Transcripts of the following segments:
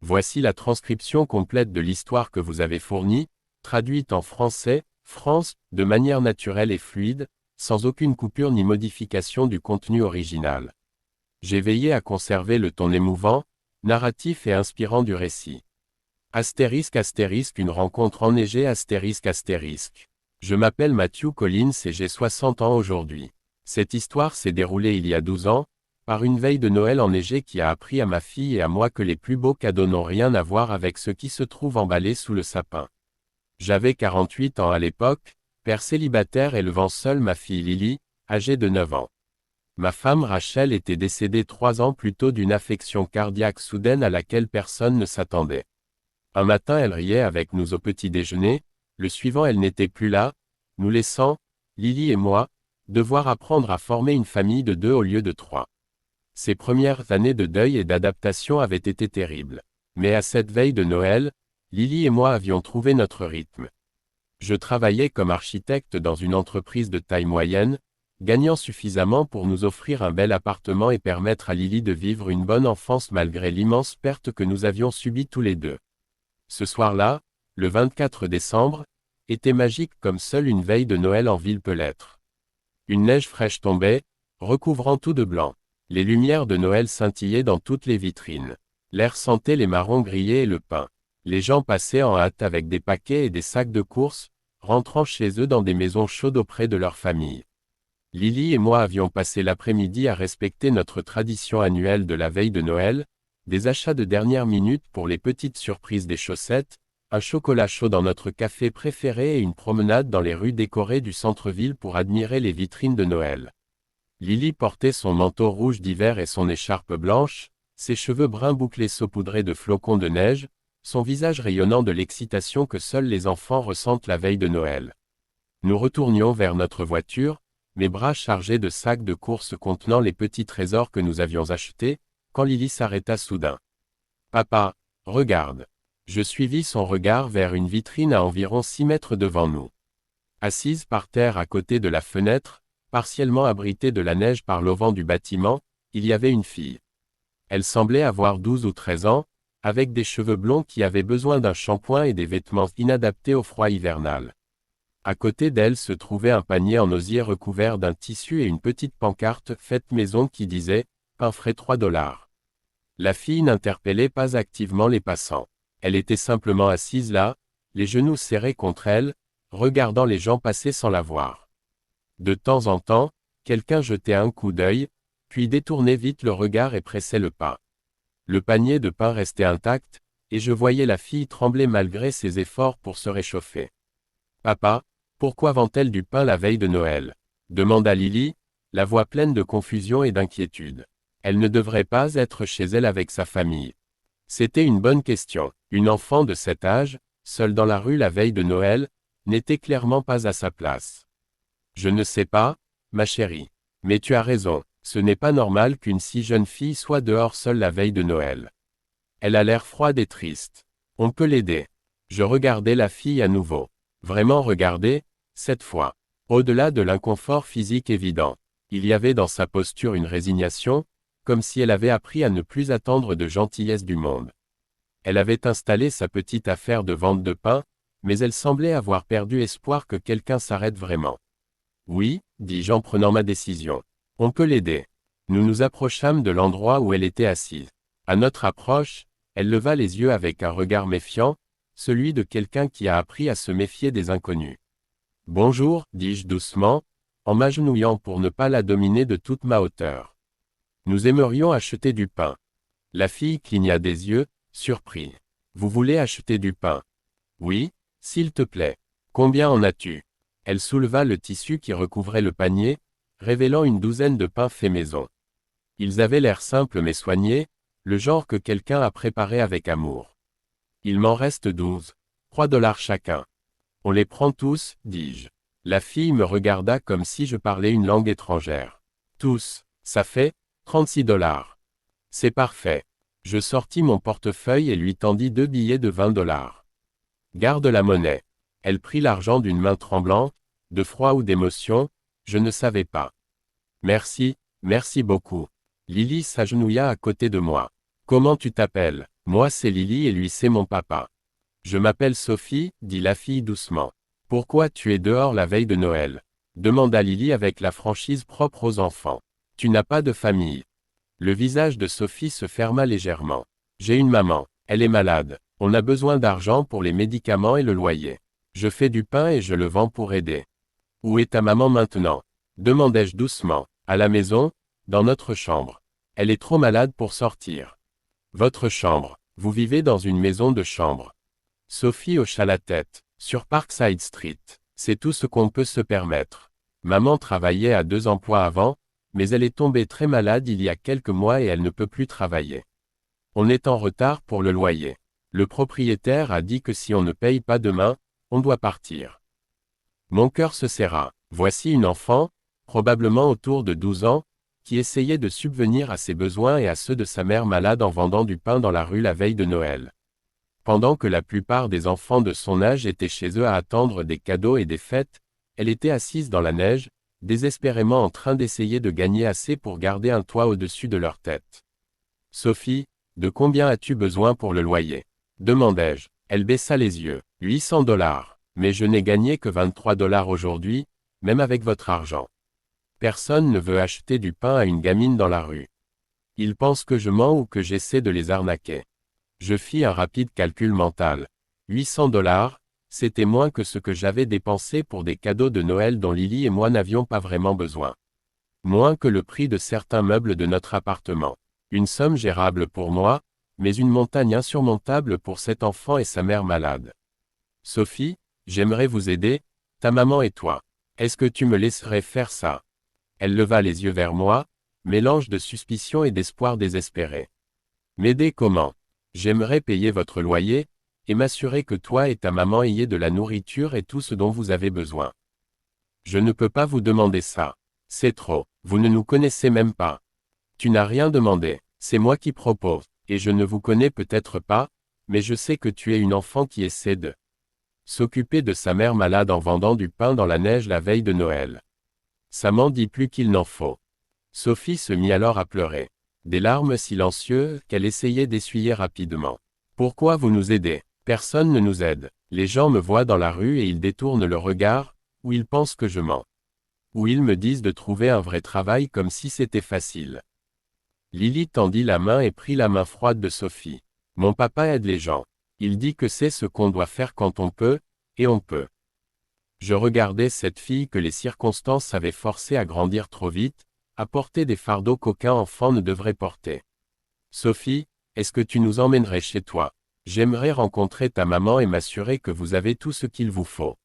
Voici la transcription complète de l'histoire que vous avez fournie, traduite en français, France, de manière naturelle et fluide, sans aucune coupure ni modification du contenu original. J'ai veillé à conserver le ton émouvant, narratif et inspirant du récit. Astérisque astérisque une rencontre enneigée astérisque astérisque. Je m'appelle Matthew Collins et j'ai 60 ans aujourd'hui. Cette histoire s'est déroulée il y a 12 ans, par une veille de Noël enneigée qui a appris à ma fille et à moi que les plus beaux cadeaux n'ont rien à voir avec ce qui se trouve emballé sous le sapin. J'avais 48 ans à l'époque, père célibataire élevant seul ma fille Lily, âgée de 9 ans. Ma femme Rachel était décédée 3 ans plus tôt d'une affection cardiaque soudaine à laquelle personne ne s'attendait. Un matin elle riait avec nous au petit déjeuner, le suivant elle n'était plus là, nous laissant, Lily et moi, devoir apprendre à former une famille de 2 au lieu de 3. Ces premières années de deuil et d'adaptation avaient été terribles. Mais à cette veille de Noël, Lily et moi avions trouvé notre rythme. Je travaillais comme architecte dans une entreprise de taille moyenne, gagnant suffisamment pour nous offrir un bel appartement et permettre à Lily de vivre une bonne enfance malgré l'immense perte que nous avions subie tous les deux. Ce soir-là, le 24 décembre, était magique comme seule une veille de Noël en ville peut l'être. Une neige fraîche tombait, recouvrant tout de blanc. Les lumières de Noël scintillaient dans toutes les vitrines. L'air sentait les marrons grillés et le pain. Les gens passaient en hâte avec des paquets et des sacs de courses, rentrant chez eux dans des maisons chaudes auprès de leur famille. Lily et moi avions passé l'après-midi à respecter notre tradition annuelle de la veille de Noël, des achats de dernière minute pour les petites surprises des chaussettes, un chocolat chaud dans notre café préféré et une promenade dans les rues décorées du centre-ville pour admirer les vitrines de Noël. Lily portait son manteau rouge d'hiver et son écharpe blanche, ses cheveux bruns bouclés saupoudrés de flocons de neige, son visage rayonnant de l'excitation que seuls les enfants ressentent la veille de Noël. Nous retournions vers notre voiture, mes bras chargés de sacs de courses contenant les petits trésors que nous avions achetés, quand Lily s'arrêta soudain. « Papa, regarde !» Je suivis son regard vers une vitrine à environ 6 mètres devant nous. Assise par terre à côté de la fenêtre, partiellement abritée de la neige par l'auvent du bâtiment, il y avait une fille. Elle semblait avoir 12 ou 13 ans, avec des cheveux blonds qui avaient besoin d'un shampoing et des vêtements inadaptés au froid hivernal. À côté d'elle se trouvait un panier en osier recouvert d'un tissu et une petite pancarte faite maison qui disait « Pain frais $3 ». La fille n'interpellait pas activement les passants. Elle était simplement assise là, les genoux serrés contre elle, regardant les gens passer sans la voir. De temps en temps, quelqu'un jetait un coup d'œil, puis détournait vite le regard et pressait le pas. Le panier de pain restait intact, et je voyais la fille trembler malgré ses efforts pour se réchauffer. « Papa, pourquoi vend-elle du pain la veille de Noël ?» demanda Lily, la voix pleine de confusion et d'inquiétude. Elle ne devrait pas être chez elle avec sa famille. C'était une bonne question. Une enfant de cet âge, seule dans la rue la veille de Noël, n'était clairement pas à sa place. « Je ne sais pas, ma chérie. Mais tu as raison, ce n'est pas normal qu'une si jeune fille soit dehors seule la veille de Noël. Elle a l'air froide et triste. On peut l'aider. » Je regardais la fille à nouveau. Vraiment regarder, cette fois. Au-delà de l'inconfort physique évident, il y avait dans sa posture une résignation, comme si elle avait appris à ne plus attendre de gentillesse du monde. Elle avait installé sa petite affaire de vente de pain, mais elle semblait avoir perdu espoir que quelqu'un s'arrête vraiment. « Oui, dis-je en prenant ma décision. On peut l'aider. » Nous nous approchâmes de l'endroit où elle était assise. À notre approche, elle leva les yeux avec un regard méfiant, celui de quelqu'un qui a appris à se méfier des inconnus. « Bonjour, dis-je doucement, en m'agenouillant pour ne pas la dominer de toute ma hauteur. Nous aimerions acheter du pain. » La fille cligna des yeux, surpris. « Vous voulez acheter du pain ? » « Oui, s'il te plaît. Combien en as-tu » Elle souleva le tissu qui recouvrait le panier, révélant une douzaine de pains faits maison. Ils avaient l'air simples mais soignés, le genre que quelqu'un a préparé avec amour. « Il m'en reste 12. $3 chacun. »« On les prend tous, dis-je. » La fille me regarda comme si je parlais une langue étrangère. « Tous, ça fait $36. »« C'est parfait. » Je sortis mon portefeuille et lui tendis 2 billets de $20. « Garde la monnaie. » Elle prit l'argent d'une main tremblante, de froid ou d'émotion, je ne savais pas. « Merci, merci beaucoup. » Lily s'agenouilla à côté de moi. Comment tu t'appelles? Moi c'est Lily et lui c'est mon papa. Je m'appelle Sophie, dit la fille doucement. Pourquoi tu es dehors la veille de Noël? Demanda Lily avec la franchise propre aux enfants. Tu n'as pas de famille. Le visage de Sophie se ferma légèrement. J'ai une maman, elle est malade. On a besoin d'argent pour les médicaments et le loyer. Je fais du pain et je le vends pour aider. Où est ta maman maintenant? Demandai-je doucement. À la maison, dans notre chambre. Elle est trop malade pour sortir. Votre chambre. Vous vivez dans une maison de chambre. Sophie hocha la tête. Sur Parkside Street. C'est tout ce qu'on peut se permettre. Maman travaillait à 2 emplois avant, mais elle est tombée très malade il y a quelques mois et elle ne peut plus travailler. On est en retard pour le loyer. Le propriétaire a dit que si on ne paye pas demain, on doit partir. Mon cœur se serra. Voici une enfant, probablement autour de 12 ans, qui essayait de subvenir à ses besoins et à ceux de sa mère malade en vendant du pain dans la rue la veille de Noël. Pendant que la plupart des enfants de son âge étaient chez eux à attendre des cadeaux et des fêtes, elle était assise dans la neige, désespérément en train d'essayer de gagner assez pour garder un toit au-dessus de leur tête. Sophie, de combien as-tu besoin pour le loyer? Demandai-je. Elle baissa les yeux. 800 $. Mais je n'ai gagné que 23 $ aujourd'hui, même avec votre argent. Personne ne veut acheter du pain à une gamine dans la rue. Ils pensent que je mens ou que j'essaie de les arnaquer. Je fis un rapide calcul mental. 800 $, c'était moins que ce que j'avais dépensé pour des cadeaux de Noël dont Lily et moi n'avions pas vraiment besoin. Moins que le prix de certains meubles de notre appartement. Une somme gérable pour moi, mais une montagne insurmontable pour cet enfant et sa mère malade. Sophie, j'aimerais vous aider, ta maman et toi. Est-ce que tu me laisserais faire ça? Elle leva les yeux vers moi, mélange de suspicion et d'espoir désespéré. M'aider comment? J'aimerais payer votre loyer, et m'assurer que toi et ta maman ayez de la nourriture et tout ce dont vous avez besoin. Je ne peux pas vous demander ça. C'est trop, vous ne nous connaissez même pas. Tu n'as rien demandé, c'est moi qui propose, et je ne vous connais peut-être pas, mais je sais que tu es une enfant qui essaie de s'occuper de sa mère malade en vendant du pain dans la neige la veille de Noël. Ça m'en dit plus qu'il n'en faut. Sophie se mit alors à pleurer. Des larmes silencieuses qu'elle essayait d'essuyer rapidement. Pourquoi vous nous aidez? Personne ne nous aide. Les gens me voient dans la rue et ils détournent le regard, ou ils pensent que je mens. Ou ils me disent de trouver un vrai travail comme si c'était facile. Lily tendit la main et prit la main froide de Sophie. Mon papa aide les gens. Il dit que c'est ce qu'on doit faire quand on peut, et on peut. Je regardais cette fille que les circonstances avaient forcée à grandir trop vite, à porter des fardeaux qu'aucun enfant ne devrait porter. Sophie, est-ce que tu nous emmènerais chez toi? J'aimerais rencontrer ta maman et m'assurer que vous avez tout ce qu'il vous faut.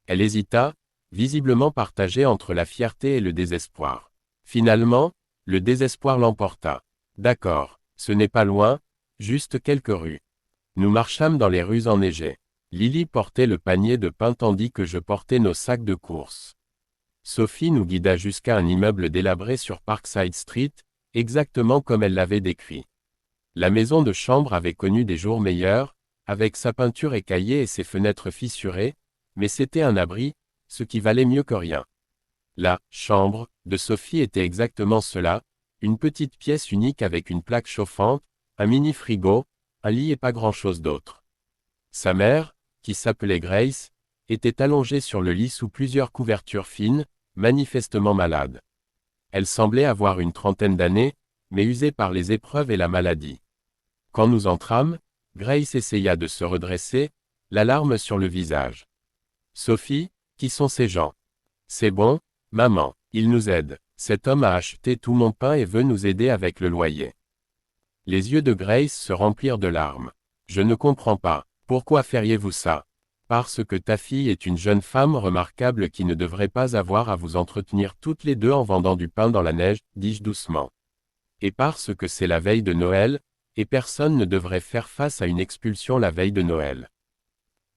Elle hésita, visiblement partagée entre la fierté et le désespoir. Finalement, le désespoir l'emporta. D'accord, ce n'est pas loin, juste quelques rues. Nous marchâmes dans les rues enneigées. Lily portait le panier de pain tandis que je portais nos sacs de course. Sophie nous guida jusqu'à un immeuble délabré sur Parkside Street, exactement comme elle l'avait décrit. La maison de chambre avait connu des jours meilleurs, avec sa peinture écaillée et ses fenêtres fissurées, mais c'était un abri, ce qui valait mieux que rien. La chambre de Sophie était exactement cela, une petite pièce unique avec une plaque chauffante, un mini-frigo, un lit et pas grand-chose d'autre. Sa mère, qui s'appelait Grace, était allongée sur le lit sous plusieurs couvertures fines, manifestement malade. Elle semblait avoir une trentaine d'années, mais usée par les épreuves et la maladie. Quand nous entrâmes, Grace essaya de se redresser, la larme sur le visage. Sophie, qui sont ces gens? C'est bon, maman, ils nous aident. Cet homme a acheté tout mon pain et veut nous aider avec le loyer. Les yeux de Grace se remplirent de larmes. Je ne comprends pas. Pourquoi feriez-vous ça? Parce que ta fille est une jeune femme remarquable qui ne devrait pas avoir à vous entretenir toutes les deux en vendant du pain dans la neige, dis-je doucement. Et parce que c'est la veille de Noël, et personne ne devrait faire face à une expulsion la veille de Noël.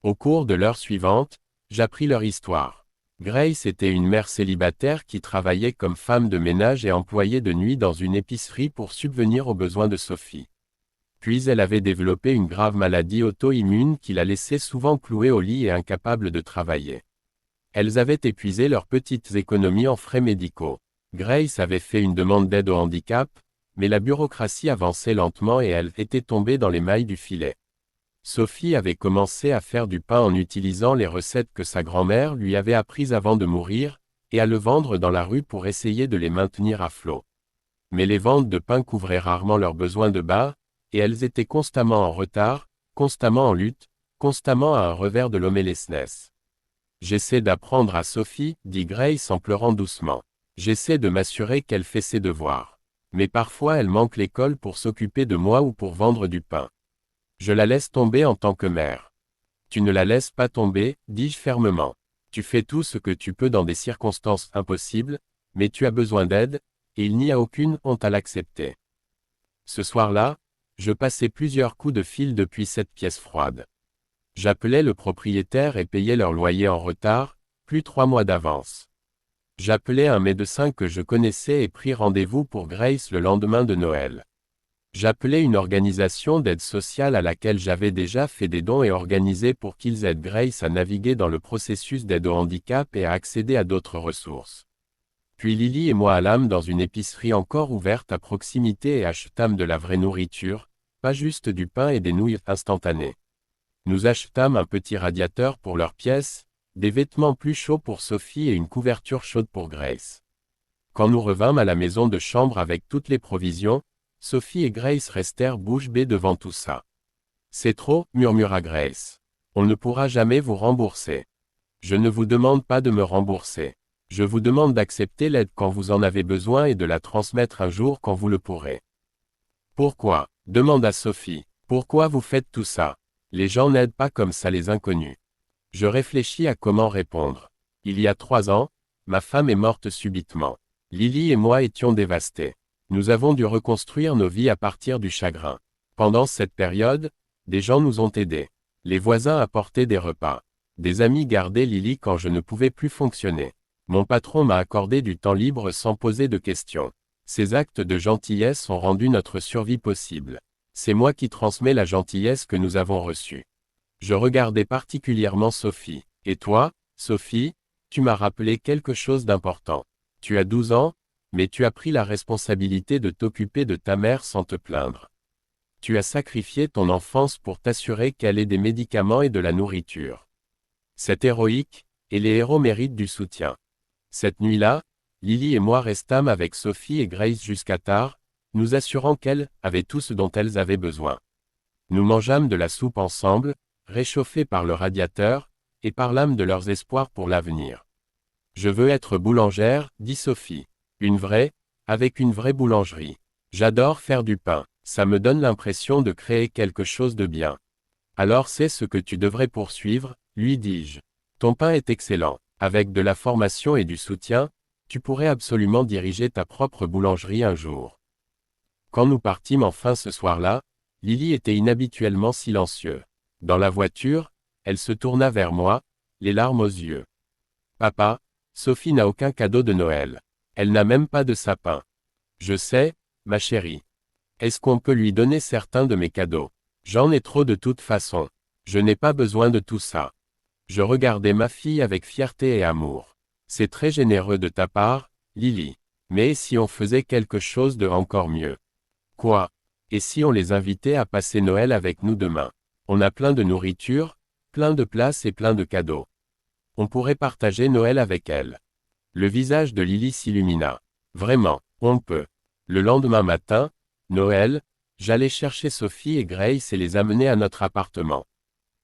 Au cours de l'heure suivante, j'appris leur histoire. Grace était une mère célibataire qui travaillait comme femme de ménage et employée de nuit dans une épicerie pour subvenir aux besoins de Sophie. Puis elle avait développé une grave maladie auto-immune qui la laissait souvent clouée au lit et incapable de travailler. Elles avaient épuisé leurs petites économies en frais médicaux. Grace avait fait une demande d'aide au handicap, Mais la bureaucratie avançait lentement et elle était tombée dans les mailles du filet. Sophie avait commencé à faire du pain en utilisant les recettes que sa grand-mère lui avait apprises avant de mourir, et à le vendre dans la rue pour essayer de les maintenir à flot. Mais les ventes de pain couvraient rarement leurs besoins de bas, et elles étaient constamment en retard, constamment en lutte, constamment à un revers de l'homélessness. J'essaie d'apprendre à Sophie, dit Grace en pleurant doucement. J'essaie de m'assurer qu'elle fait ses devoirs. Mais parfois elle manque l'école pour s'occuper de moi ou pour vendre du pain. Je la laisse tomber en tant que mère. Tu ne la laisses pas tomber, dis-je fermement. Tu fais tout ce que tu peux dans des circonstances impossibles, mais tu as besoin d'aide, et il n'y a aucune honte à l'accepter. Ce soir-là, je passais plusieurs coups de fil depuis cette pièce froide. J'appelais le propriétaire et payais leur loyer en retard, plus 3 mois d'avance. J'appelais un médecin que je connaissais et pris rendez-vous pour Grace le lendemain de Noël. J'appelais une organisation d'aide sociale à laquelle j'avais déjà fait des dons et organisé pour qu'ils aident Grace à naviguer dans le processus d'aide au handicap et à accéder à d'autres ressources. Puis Lily et moi allâmes dans une épicerie encore ouverte à proximité et achetâmes de la vraie nourriture, pas juste du pain et des nouilles instantanées. Nous achetâmes un petit radiateur pour leur pièce, des vêtements plus chauds pour Sophie et une couverture chaude pour Grace. Quand nous revînmes à la maison de chambre avec toutes les provisions, Sophie et Grace restèrent bouche bée devant tout ça. « C'est trop, murmura Grace. On ne pourra jamais vous rembourser. Je ne vous demande pas de me rembourser. Je vous demande d'accepter l'aide quand vous en avez besoin et de la transmettre un jour quand vous le pourrez. » Pourquoi, demanda Sophie, pourquoi vous faites tout ça? Les gens n'aident pas comme ça les inconnus. Je réfléchis à comment répondre. Il y a 3 ans, ma femme est morte subitement. Lily et moi étions dévastés. Nous avons dû reconstruire nos vies à partir du chagrin. Pendant cette période, des gens nous ont aidés. Les voisins apportaient des repas. Des amis gardaient Lily quand je ne pouvais plus fonctionner. Mon patron m'a accordé du temps libre sans poser de questions. Ces actes de gentillesse ont rendu notre survie possible. C'est moi qui transmets la gentillesse que nous avons reçue. Je regardais particulièrement Sophie. Et toi, Sophie, tu m'as rappelé quelque chose d'important. Tu as 12 ans, mais tu as pris la responsabilité de t'occuper de ta mère sans te plaindre. Tu as sacrifié ton enfance pour t'assurer qu'elle ait des médicaments et de la nourriture. C'est héroïque, et les héros méritent du soutien. Cette nuit-là, Lily et moi restâmes avec Sophie et Grace jusqu'à tard, nous assurant qu'elles avaient tout ce dont elles avaient besoin. Nous mangeâmes de la soupe ensemble, réchauffée par le radiateur, et parlâmes de leurs espoirs pour l'avenir. Je veux être boulangère, dit Sophie. Une vraie, avec une vraie boulangerie. J'adore faire du pain, ça me donne l'impression de créer quelque chose de bien. Alors c'est ce que tu devrais poursuivre, lui dis-je. Ton pain est excellent. Avec de la formation et du soutien, tu pourrais absolument diriger ta propre boulangerie un jour. Quand nous partîmes enfin ce soir-là, Lily était inhabituellement silencieux. Dans la voiture, elle se tourna vers moi, les larmes aux yeux. Papa, Sophie n'a aucun cadeau de Noël. Elle n'a même pas de sapin. Je sais, ma chérie. Est-ce qu'on peut lui donner certains de mes cadeaux? J'en ai trop de toute façon. Je n'ai pas besoin de tout ça. Je regardais ma fille avec fierté et amour. C'est très généreux de ta part, Lily. Mais si on faisait quelque chose de encore mieux? Quoi? Et si on les invitait à passer Noël avec nous demain? On a plein de nourriture, plein de places et plein de cadeaux. On pourrait partager Noël avec elles. Le visage de Lily s'illumina. Vraiment, on peut. Le lendemain matin, Noël, j'allais chercher Sophie et Grace et les amener à notre appartement.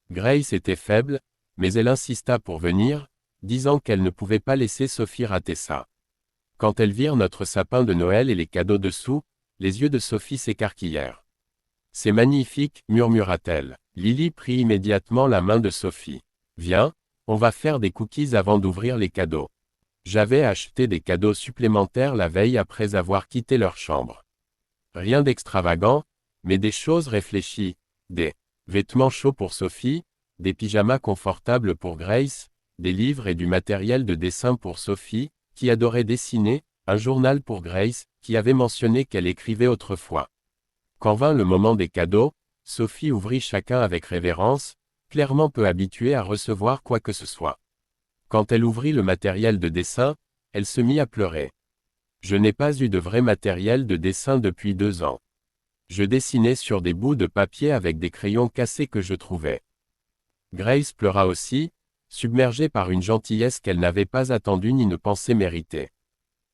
Grace était faible, mais elle insista pour venir, disant qu'elle ne pouvait pas laisser Sophie rater ça. Quand elles virent notre sapin de Noël et les cadeaux dessous, les yeux de Sophie s'écarquillèrent. « C'est magnifique, murmura-t-elle. Lily prit immédiatement la main de Sophie. « Viens, on va faire des cookies avant d'ouvrir les cadeaux. » J'avais acheté des cadeaux supplémentaires la veille après avoir quitté leur chambre. Rien d'extravagant, mais des choses réfléchies, des vêtements chauds pour Sophie, des pyjamas confortables pour Grace, des livres et du matériel de dessin pour Sophie, qui adorait dessiner, un journal pour Grace, qui avait mentionné qu'elle écrivait autrefois. Quand vint le moment des cadeaux, Sophie ouvrit chacun avec révérence, clairement peu habituée à recevoir quoi que ce soit. Quand elle ouvrit le matériel de dessin, elle se mit à pleurer. Je n'ai pas eu de vrai matériel de dessin depuis 2 ans. Je dessinais sur des bouts de papier avec des crayons cassés que je trouvais. Grace pleura aussi, submergée par une gentillesse qu'elle n'avait pas attendue ni ne pensait mériter.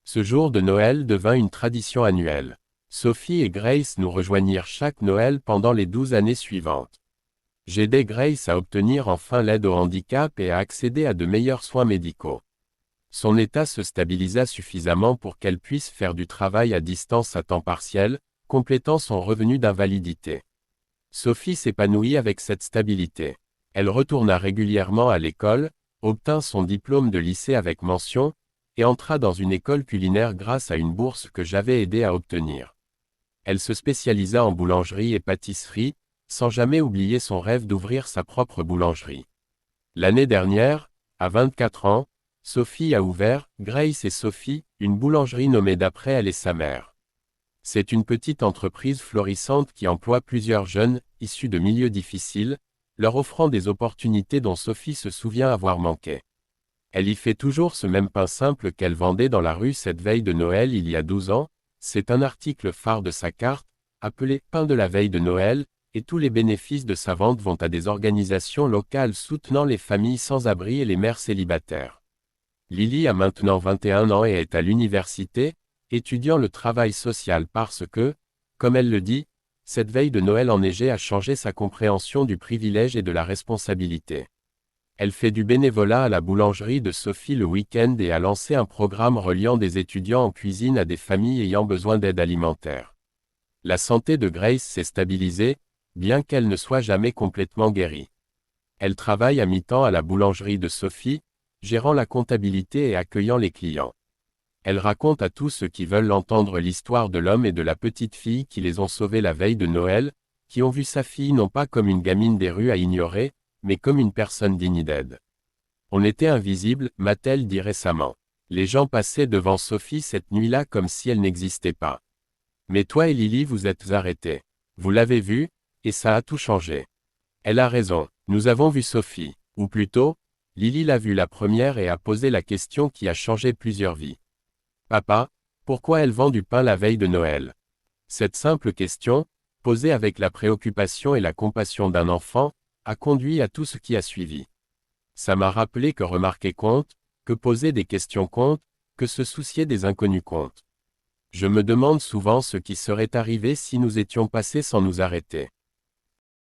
Ce jour de Noël devint une tradition annuelle. Sophie et Grace nous rejoignirent chaque Noël pendant les 12 années suivantes. J'aidai Grace à obtenir enfin l'aide au handicap et à accéder à de meilleurs soins médicaux. Son état se stabilisa suffisamment pour qu'elle puisse faire du travail à distance à temps partiel, complétant son revenu d'invalidité. Sophie s'épanouit avec cette stabilité. Elle retourna régulièrement à l'école, obtint son diplôme de lycée avec mention, et entra dans une école culinaire grâce à une bourse que j'avais aidé à obtenir. Elle se spécialisa en boulangerie et pâtisserie, sans jamais oublier son rêve d'ouvrir sa propre boulangerie. L'année dernière, à 24 ans, Sophie a ouvert, Grace et Sophie, une boulangerie nommée d'après elle et sa mère. C'est une petite entreprise florissante qui emploie plusieurs jeunes, issus de milieux difficiles, leur offrant des opportunités dont Sophie se souvient avoir manqué. Elle y fait toujours ce même pain simple qu'elle vendait dans la rue cette veille de Noël il y a 12 ans, c'est un article phare de sa carte, appelé « Pain de la veille de Noël », et tous les bénéfices de sa vente vont à des organisations locales soutenant les familles sans abri et les mères célibataires. Lily a maintenant 21 ans et est à l'université, étudiant le travail social parce que, comme elle le dit, cette veille de Noël enneigée a changé sa compréhension du privilège et de la responsabilité. Elle fait du bénévolat à la boulangerie de Sophie le week-end et a lancé un programme reliant des étudiants en cuisine à des familles ayant besoin d'aide alimentaire. La santé de Grace s'est stabilisée, bien qu'elle ne soit jamais complètement guérie. Elle travaille à mi-temps à la boulangerie de Sophie, gérant la comptabilité et accueillant les clients. Elle raconte à tous ceux qui veulent entendre l'histoire de l'homme et de la petite fille qui les ont sauvés la veille de Noël, qui ont vu sa fille non pas comme une gamine des rues à ignorer, mais comme une personne digne d'aide. On était invisible, m'a-t-elle dit récemment. Les gens passaient devant Sophie cette nuit-là comme si elle n'existait pas. Mais toi et Lily vous êtes arrêtés. Vous l'avez vue, et ça a tout changé. Elle a raison, nous avons vu Sophie. Ou plutôt, Lily l'a vue la première et a posé la question qui a changé plusieurs vies. Papa, pourquoi elle vend du pain la veille de Noël? Cette simple question, posée avec la préoccupation et la compassion d'un enfant, a conduit à tout ce qui a suivi. Ça m'a rappelé que remarquer compte, que poser des questions compte, que se soucier des inconnus compte. Je me demande souvent ce qui serait arrivé si nous étions passés sans nous arrêter.